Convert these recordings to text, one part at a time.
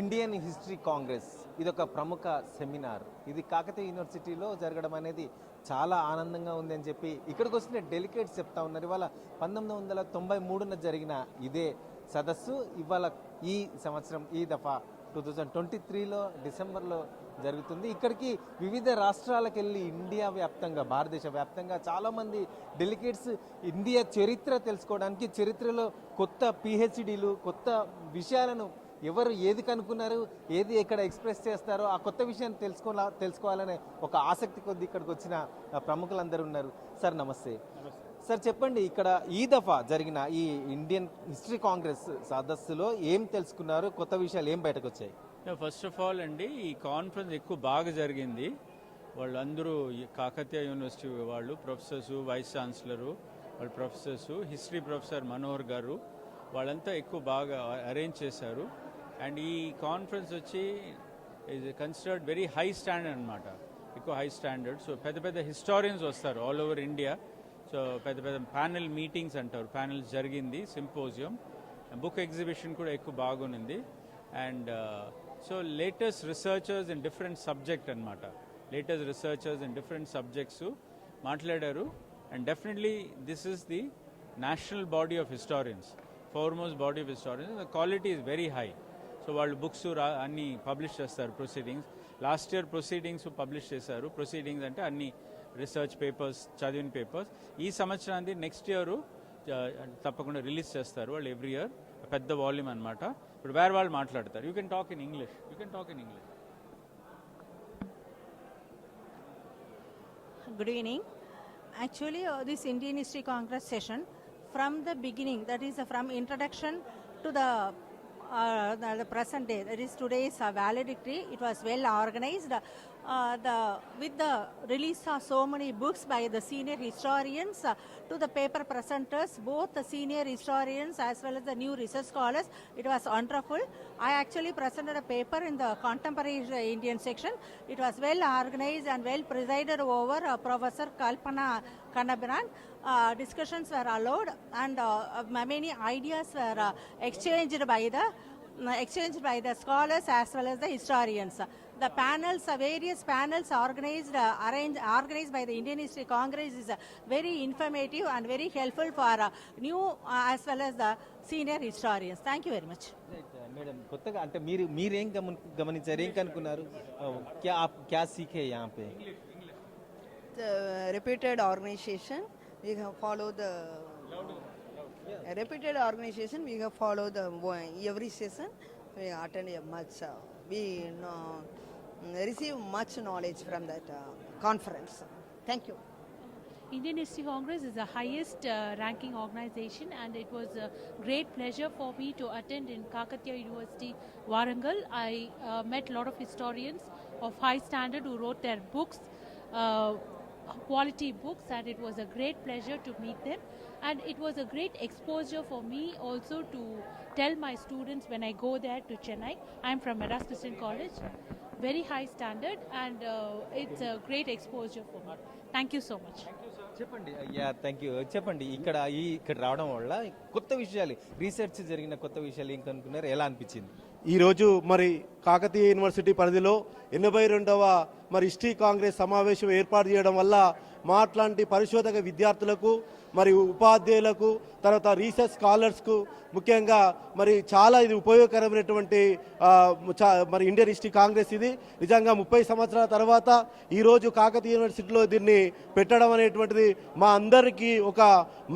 Indian history Congress ఇది ఒక ప్రముఖ సెమినార్. ఇది కాకతీయ యూనివర్సిటీలో జరగడం అనేది చాలా ఆనందంగా ఉంది అని చెప్పి ఇక్కడికి వచ్చిన డెలికేట్స్ చెప్తా ఉన్నారు. ఇవాళ 1993న జరిగిన ఇదే సదస్సు ఇవాళ ఈ సంవత్సరం ఈ దఫా 2023లో డిసెంబర్లో జరుగుతుంది. ఇక్కడికి వివిధ రాష్ట్రాలకు వెళ్ళి ఇండియా వ్యాప్తంగా భారతదేశ వ్యాప్తంగా చాలామంది డెలికేట్స్ ఇండియా చరిత్ర తెలుసుకోవడానికి, చరిత్రలో కొత్త పిహెచ్డీలు కొత్త విషయాలను ఎవరు ఏది కనుక్కున్నారు, ఏది ఎక్కడ ఎక్స్ప్రెస్ చేస్తారో ఆ కొత్త విషయాన్ని తెలుసుకోవాలనే ఒక ఆసక్తి కొద్ది ఇక్కడికి వచ్చిన ప్రముఖులందరూ ఉన్నారు. సార్ నమస్తే. సార్ చెప్పండి, ఇక్కడ ఈ దఫా జరిగిన ఈ ఇండియన్ హిస్టరీ కాంగ్రెస్ సదస్సులో ఏం తెలుసుకున్నారు, కొత్త విషయాలు ఏం బయటకు వచ్చాయి? ఫస్ట్ ఆఫ్ ఆల్ అండి, ఈ కాన్ఫరెన్స్ ఎక్కువ బాగా జరిగింది. వాళ్ళందరూ కాకతీయ యూనివర్సిటీ వాళ్ళు ప్రొఫెసర్సు, వైస్ ఛాన్సలరు, వాళ్ళ ప్రొఫెసర్సు, హిస్టరీ ప్రొఫెసర్ మనోహర్ గారు వాళ్ళంతా ఎక్కువ బాగా అరేంజ్ చేశారు. అండ్ ఈ కాన్ఫరెన్స్ వచ్చి is considered very high standard అనమాట, ఎక్కువ హై స్టాండర్డ్. సో పెద్ద పెద్ద హిస్టారియన్స్ వస్తారు ఆల్ ఓవర్ ఇండియా. సో పెద్ద పెద్ద ప్యానెల్ మీటింగ్స్ అంటారు, ప్యానెల్స్ జరిగింది, సింపోజియం, బుక్ ఎగ్జిబిషన్ కూడా ఎక్కువ బాగుంది. And so latest researchers in different subject అనమాట, latest researchers in different subjects మాట్లాడారు. And definitely this is the national body of historians, foremost body of historians. The quality is very high. So వాళ్ళు books అన్నీ publish చేస్తారు. Proceedings last year proceedings publish చేశారు. Proceedings అంటే అన్ని research papers, చదివిన papers. ఈ సంవత్సరానికి నెక్స్ట్ ఇయర్ తప్పకుండా రిలీజ్ చేస్తారు వాళ్ళు ఎవ్రీ ఇయర్, పెద్ద వాల్యూమ్ అనమాట. ఇప్పుడు వేరే వాళ్ళు మాట్లాడతారు. You can talk in English, you can talk in English. Good evening. Actually, this Indian History Congress session, from the beginning, that is from introduction to the present day, that is today's valedictory, it was well organized. With the release of so many books by the senior historians to the paper presenters, both the senior historians as well as the new research scholars, it was wonderful. I actually presented a paper in the contemporary Indian section. It was well organized and well presided over Professor Kalpana Kannabiran. Discussions were allowed and many ideas were exchanged by the scholars as well as the historians. The panels, various panels organized by the Indian History Congress is very informative and very helpful for new as well as the senior historians. Thank you very much. Madam, కొత్తగా అంటే మీరేం గమనించారు, ఏం కనుక్కున్నారు, క్యా సీఖే యహాं पे? The reputed organization, we have followed the reputed organization. We have followed the every session. We attend much. We receive much knowledge from that conference. Thank you. Indian History Congress is the highest ranking organization, and it was a great pleasure for me to attend in Kakatiya University, Warangal. I met a lot of historians of high standard who wrote their books, quality books, and it was a great pleasure to meet them. And it was a great exposure for me also to tell my students when I go there to Chennai. I am from Madras Christian College, very high standard, and it's a great exposure for me. Thank you so much. చెప్పండి. Thank you. చెప్పండి, ఇక్కడ రావడం వల్ల కొత్త విషయాలు, research జరిగిన కొత్త విషయాలు ఏం కనుక్కున్నారు, ఎలా అనిపించింది? ఈరోజు మరి కాకతీయ యూనివర్సిటీ పరిధిలో 82వ మరి హిస్టరీ కాంగ్రెస్ సమావేశం ఏర్పాటు చేయడం వల్ల మాట్లాంటి పరిశోధక విద్యార్థులకు మరి ఉపాధ్యాయులకు తర్వాత రీసెర్చ్ స్కాలర్స్కు ముఖ్యంగా మరి చాలా ఇది ఉపయోగకరమైనటువంటి మరి ఇండియన్ హిస్టరీ కాంగ్రెస్ ఇది నిజంగా 30 సంవత్సరాల తర్వాత ఈరోజు కాకతీయ యూనివర్సిటీలో దీన్ని పెట్టడం అనేటువంటిది మా అందరికీ ఒక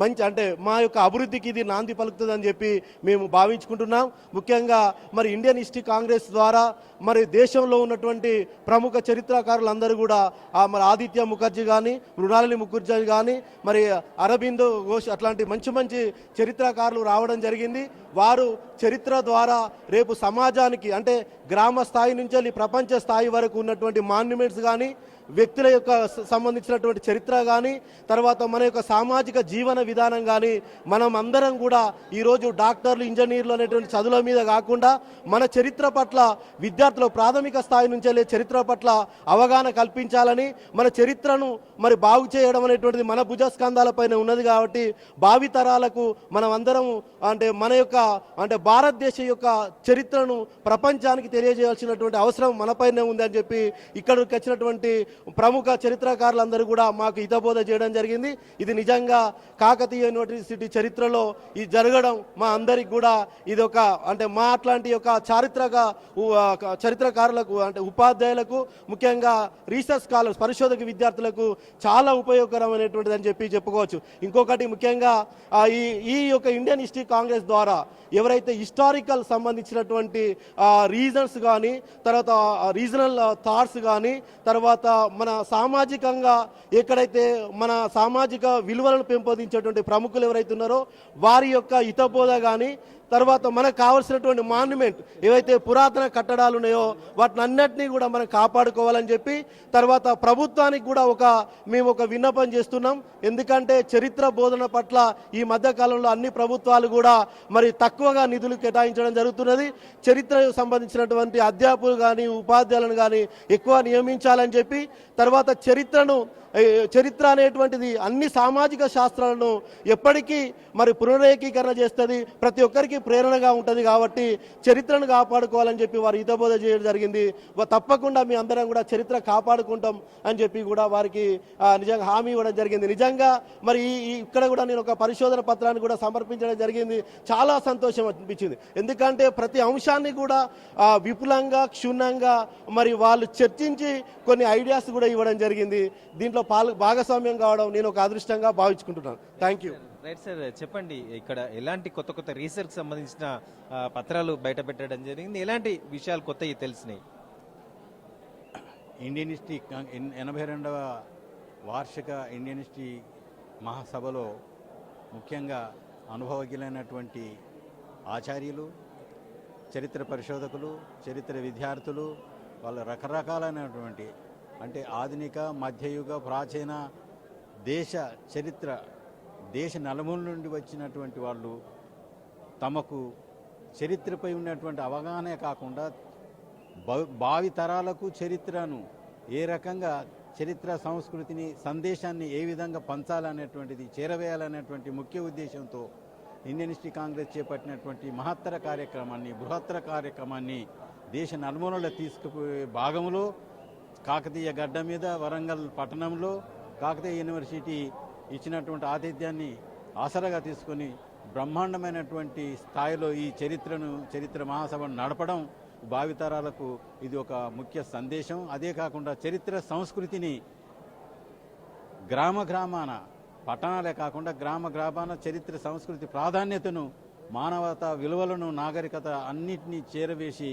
మంచి, అంటే మా యొక్క అభివృద్ధికి ఇది నాంది పలుకుతుందని చెప్పి మేము భావించుకుంటున్నాం. ముఖ్యంగా మరి ఇండియన్ హిస్టరీ కాంగ్రెస్ ద్వారా మరి దేశంలో ఉన్నటువంటి ప్రముఖ చరిత్రకారులందరూ కూడా మరి ఆదిత్య ముఖర్జీ కానీ, మృణాలిని ముఖర్జీ కానీ, మరి అరబిందో ఘోష్ అట్లాంటి మంచి మంచి చరిత్రకారులు రావడం జరిగింది. వారు చరిత్ర ద్వారా రేపు సమాజానికి, అంటే గ్రామ స్థాయి నుంచి ప్రపంచ స్థాయి వరకు ఉన్నటువంటి మాన్యుమెంట్స్ కానీ, వ్యక్తుల యొక్క సంబంధించినటువంటి చరిత్ర కానీ, తర్వాత మన యొక్క సామాజిక జీవన విధానం కానీ, మనం అందరం కూడా ఈరోజు డాక్టర్లు, ఇంజనీర్లు అనేటువంటి చదువుల మీద కాకుండా మన చరిత్ర పట్ల విద్యార్థులు ప్రాథమిక స్థాయి నుంచే చరిత్ర పట్ల అవగాహన కల్పించాలని, మన చరిత్రను మరి బాగు చేయడం అనేటువంటిది మన భుజస్కంధాలపైన ఉన్నది కాబట్టి భావితరాలకు మనం అందరం అంటే మన యొక్క అంటే భారతదేశ యొక్క చరిత్రను ప్రపంచానికి తెలియజేయాల్సినటువంటి అవసరం మనపైనే ఉంది అని చెప్పి ఇక్కడికి వచ్చినటువంటి ప్రముఖ చరిత్రకారులందరూ కూడా మాకు హితబోధ చేయడం జరిగింది. ఇది నిజంగా కాకతీయ యూనివర్సిటీ చరిత్రలో ఇది జరగడం మా అందరికి కూడా ఇది ఒక అంటే మా అట్లాంటి యొక్క చరిత్రకారులకు అంటే ఉపాధ్యాయులకు ముఖ్యంగా రీసెర్చ్ స్కాలర్స్ పరిశోధక విద్యార్థులకు చాలా ఉపయోగకరమైనటువంటిది అని చెప్పి చెప్పుకోవచ్చు. ఇంకొకటి ముఖ్యంగా ఈ యొక్క ఇండియన్ హిస్టరీ కాంగ్రెస్ ద్వారా ఎవరైతే హిస్టారికల్ సంబంధించినటువంటి రీజన్స్ కానీ తర్వాత రీజనల్ థాట్స్ కానీ తర్వాత మన సామాజికంగా ఎక్కడైతే మన సామాజిక విలువలను పెంపొందించేటువంటి ప్రముఖులు ఎవరైతే ఉన్నారో వారి యొక్క హితబోధ కానీ తర్వాత మనకు కావాల్సినటువంటి మాన్యుమెంట్ ఏవైతే పురాతన కట్టడాలు ఉన్నాయో వాటిని అన్నిటినీ కూడా మనం కాపాడుకోవాలని చెప్పి తర్వాత ప్రభుత్వానికి కూడా మేము ఒక విన్నపం చేస్తున్నాం. ఎందుకంటే చరిత్ర బోధన పట్ల ఈ మధ్య కాలంలో అన్ని ప్రభుత్వాలు కూడా మరి తక్కువగా నిధులు కేటాయించడం జరుగుతున్నది. చరిత్రకు సంబంధించినటువంటి అధ్యాపకులు కానీ ఉపాధ్యాయులను కానీ ఎక్కువ నియమించాలని చెప్పి తర్వాత చరిత్ర అనేటువంటిది అన్ని సామాజిక శాస్త్రాలను ఎప్పటికీ మరి పునరేకీకరణ చేస్తుంది, ప్రతి ఒక్కరికి ప్రేరణగా ఉంటుంది. కాబట్టి చరిత్రను కాపాడుకోవాలని చెప్పి వారు హితబోధ చేయడం జరిగింది. తప్పకుండా మీ అందరం కూడా చరిత్ర కాపాడుకుంటాం అని చెప్పి కూడా వారికి నిజంగా హామీ ఇవ్వడం జరిగింది. నిజంగా మరి ఇక్కడ కూడా నేను ఒక పరిశోధన పత్రాన్ని కూడా సమర్పించడం జరిగింది. చాలా సంతోషం అనిపించింది. ఎందుకంటే ప్రతి అంశాన్ని కూడా విపులంగా క్షుణ్ణంగా మరి వాళ్ళు చర్చించి కొన్ని ఐడియాస్ కూడా ఇవ్వడం జరిగింది. దీంట్లో భాగస్వామ్యం కావడం నేను ఒక అదృష్టంగా భావించుకుంటున్నాను. Thank you. రైట్ సార్, చెప్పండి ఇక్కడ ఎలాంటి కొత్త రీసెర్చ్ సంబంధించిన పత్రాలు బయట పెట్టడం జరిగింది, ఎలాంటి విషయాలు కొత్తవి తెలిసినాయి? ఇండియన్ హిస్టరీ 82వ వార్షిక ఇండియన్ హిస్టరీ మహాసభలో ముఖ్యంగా అనుభవజ్ఞులైనటువంటి ఆచార్యులు, చరిత్ర పరిశోధకులు, చరిత్ర విద్యార్థులు వాళ్ళ రకరకాలైనటువంటి అంటే ఆధునిక మధ్యయుగ ప్రాచీన దేశ చరిత్ర దేశ నలుమూల నుండి వచ్చినటువంటి వాళ్ళు తమకు చరిత్రపై ఉన్నటువంటి అవగాహనే కాకుండా భావి తరాలకు చరిత్రను ఏ రకంగా చరిత్ర సంస్కృతిని సందేశాన్ని ఏ విధంగా పంచాలనేటువంటిది చేరవేయాలనేటువంటి ముఖ్య ఉద్దేశంతో ఇండియన్ హిస్టరీ కాంగ్రెస్ చేపట్టినటువంటి మహత్తర కార్యక్రమాన్ని బృహత్తర కార్యక్రమాన్ని దేశ నలుమూలల తీసుకుపోయే భాగంలో కాకతీయ గడ్డ మీద వరంగల్ పట్టణంలో కాకతీయ యూనివర్సిటీ ఇచ్చినటువంటి ఆతిథ్యాన్ని ఆసరాగా తీసుకొని బ్రహ్మాండమైనటువంటి స్థాయిలో ఈ చరిత్ర మహాసభను నడపడం భావితరాలకు ఇది ఒక ముఖ్య సందేశం. అదే కాకుండా చరిత్ర సంస్కృతిని గ్రామాన పట్టణాలే కాకుండా గ్రామాన చరిత్ర సంస్కృతి ప్రాధాన్యతను మానవతా విలువలను నాగరికత అన్నిటినీ చేరవేసి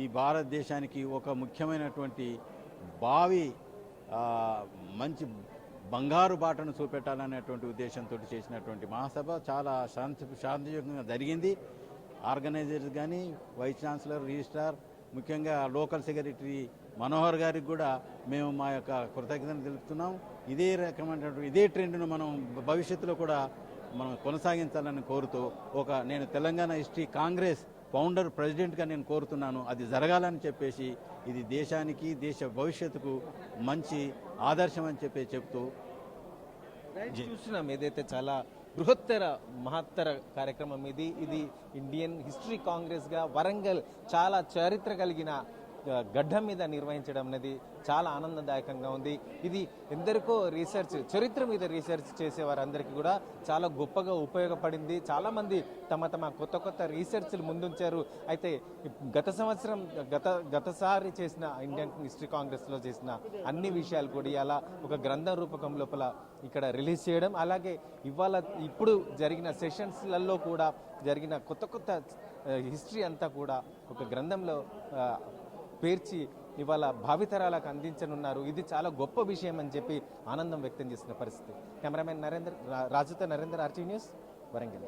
ఈ భారతదేశానికి ఒక ముఖ్యమైనటువంటి భావి మంచి బంగారు బాటను చూపెట్టాలనేటువంటి ఉద్దేశంతో చేసినటువంటి మహాసభ చాలా శాంతియుతంగా జరిగింది. ఆర్గనైజర్స్ కానీ వైస్ ఛాన్సలర్, రిజిస్ట్రార్, ముఖ్యంగా లోకల్ సెక్రటరీ మనోహర్ గారికి కూడా మేము మా యొక్క కృతజ్ఞతలు తెలుపుతున్నాం. ఇదే రకమైనటువంటి ఇదే ట్రెండ్ను మనం భవిష్యత్తులో కూడా మనం కొనసాగించాలని కోరుతూ నేను తెలంగాణ హిస్టరీ కాంగ్రెస్ ఫౌండర్ ప్రెసిడెంట్గా నేను కోరుతున్నాను. అది జరగాలని చెప్పేసి ఇది దేశానికి దేశ భవిష్యత్తుకు మంచి ఆదర్శం అని చెప్తూ చూస్తున్నాం ఏదైతే చాలా బృహత్తర మహత్తర కార్యక్రమం ఇది ఇండియన్ హిస్టరీ కాంగ్రెస్గా వరంగల్ చాలా చరిత్ర కలిగిన గడ్డ మీద నిర్వహించడం అనేది చాలా ఆనందదాయకంగా ఉంది. ఇది ఎందరికో చరిత్ర మీద రీసెర్చ్ చేసే వారందరికీ కూడా చాలా గొప్పగా ఉపయోగపడింది. చాలామంది తమ కొత్త రీసెర్చ్లు ముందుంచారు. అయితే గతసారి చేసిన ఇండియన్ హిస్టరీ కాంగ్రెస్లో చేసిన అన్ని విషయాలు కూడా అలా ఒక గ్రంథ రూపకం లోపల ఇక్కడ రిలీజ్ చేయడం, అలాగే ఇప్పుడు జరిగిన సెషన్స్లలో కూడా జరిగిన కొత్త హిస్టరీ అంతా కూడా ఒక గ్రంథంలో పేర్చి ఇవాళ భావితరాలకు అందించనున్నారు. ఇది చాలా గొప్ప విషయం అని చెప్పి ఆనందం వ్యక్తం చేసిన పరిస్థితి. కెమెరామెన్ రాజుతో నరేందర్, RTV న్యూస్, వరంగల్.